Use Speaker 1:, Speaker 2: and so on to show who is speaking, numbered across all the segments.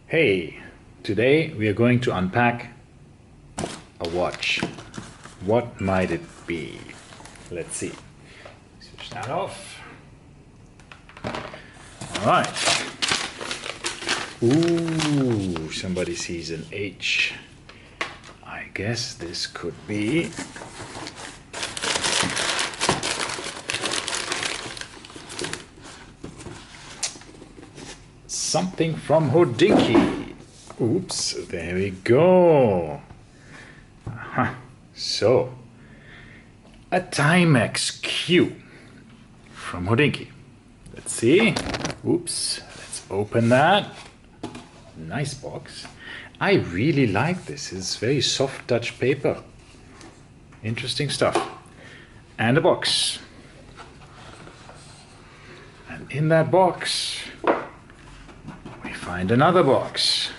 Speaker 1: Hey, today we are going to unpack a watch. What might it be? Let's see. Switch that off. All right. Ooh, somebody sees an H. I guess this could be something from Hodinkee. Oops, there we go. So, a Timex Q from Hodinkee. Let's see. Oops, let's open that. Nice box. I really like this. It's very soft touch paper. Interesting stuff. And a box. And in that box, we find another box.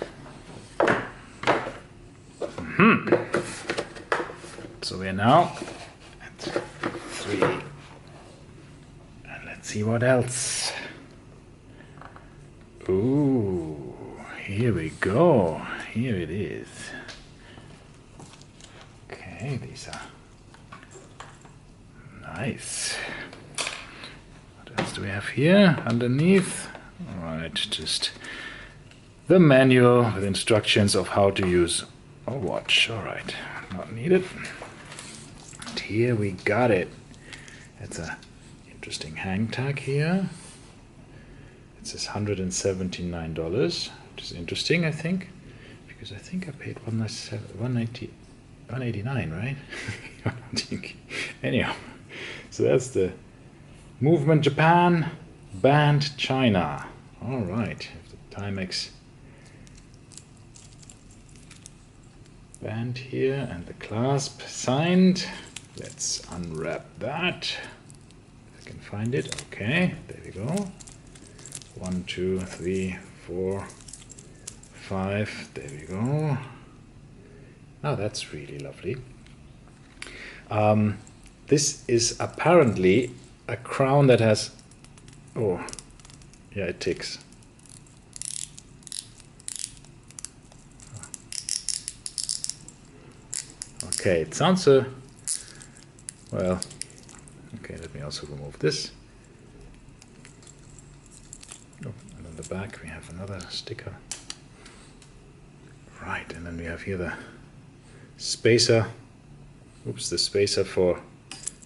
Speaker 1: So we're now at 3. And let's see what else. Ooh, here we go. Here it is. Okay, these are nice. What else do we have here underneath? All right, just the manual with instructions of how to use a watch. All right, not needed. And here we got it. It's a interesting hang tag here. It says $179, which is interesting, I think, because I think I paid $189, right? Anyhow, so that's the Movement Japan, Band China. All right, the Timex band here and the clasp signed. Let's unwrap that. If I can find it. Okay, there we go. 1, 2, 3, 4, 5. There we go. Oh, that's really lovely. This is apparently a crown that has... Oh, yeah, it ticks. Okay, it sounds well, okay, let me also remove this. Oh, and on the back we have another sticker. Right, and then we have here the spacer. Oops, the spacer for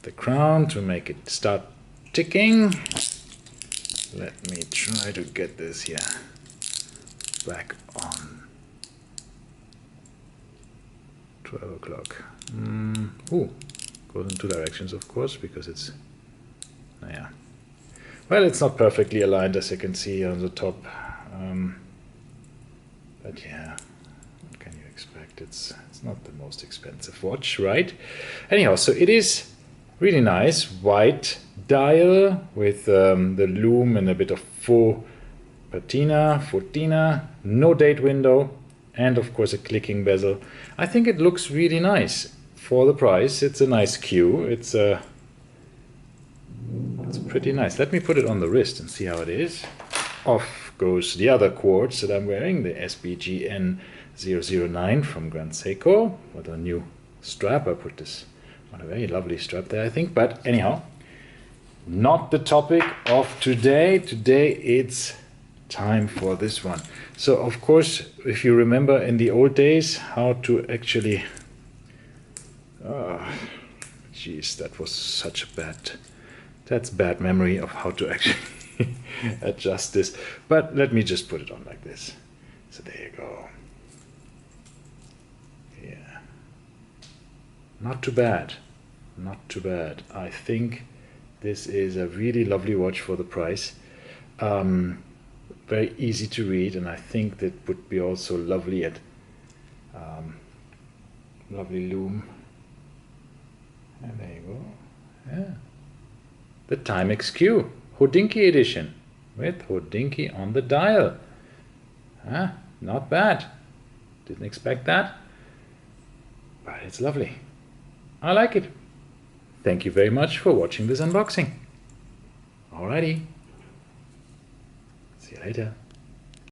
Speaker 1: the crown to make it start ticking. Let me try to get this here back on. 12 o'clock. Ooh, goes in 2 directions, of course, because it's, yeah. Well, it's not perfectly aligned, as you can see on the top. But yeah, what can you expect? It's not the most expensive watch, right? Anyhow, so it is really nice. White dial with the lume and a bit of faux patina, no date window, and of course a clicking bezel. I think it looks really nice for the price. It's a nice Q. It's pretty nice. Let me put it on the wrist and see how it is. Off goes the other quartz that I'm wearing, the SBGN 009 from Grand Seiko with a new strap. I put this on a very lovely strap there, I think. But anyhow, not the topic of today. Today it's time for this one. So of course, if you remember in the old days how to actually geez, that was such a bad memory of how to actually adjust this. But let me just put it on like this. So there you go. Yeah, not too bad, not too bad. I think this is a really lovely watch for the price. Very easy to read, and I think that would be also lovely at lovely lume. And there you go. Yeah, the Timex Q Hodinkee edition with Hodinkee on the dial. Not bad. Didn't expect that, but it's lovely. I like it. Thank you very much for watching this unboxing. Alrighty. See you later.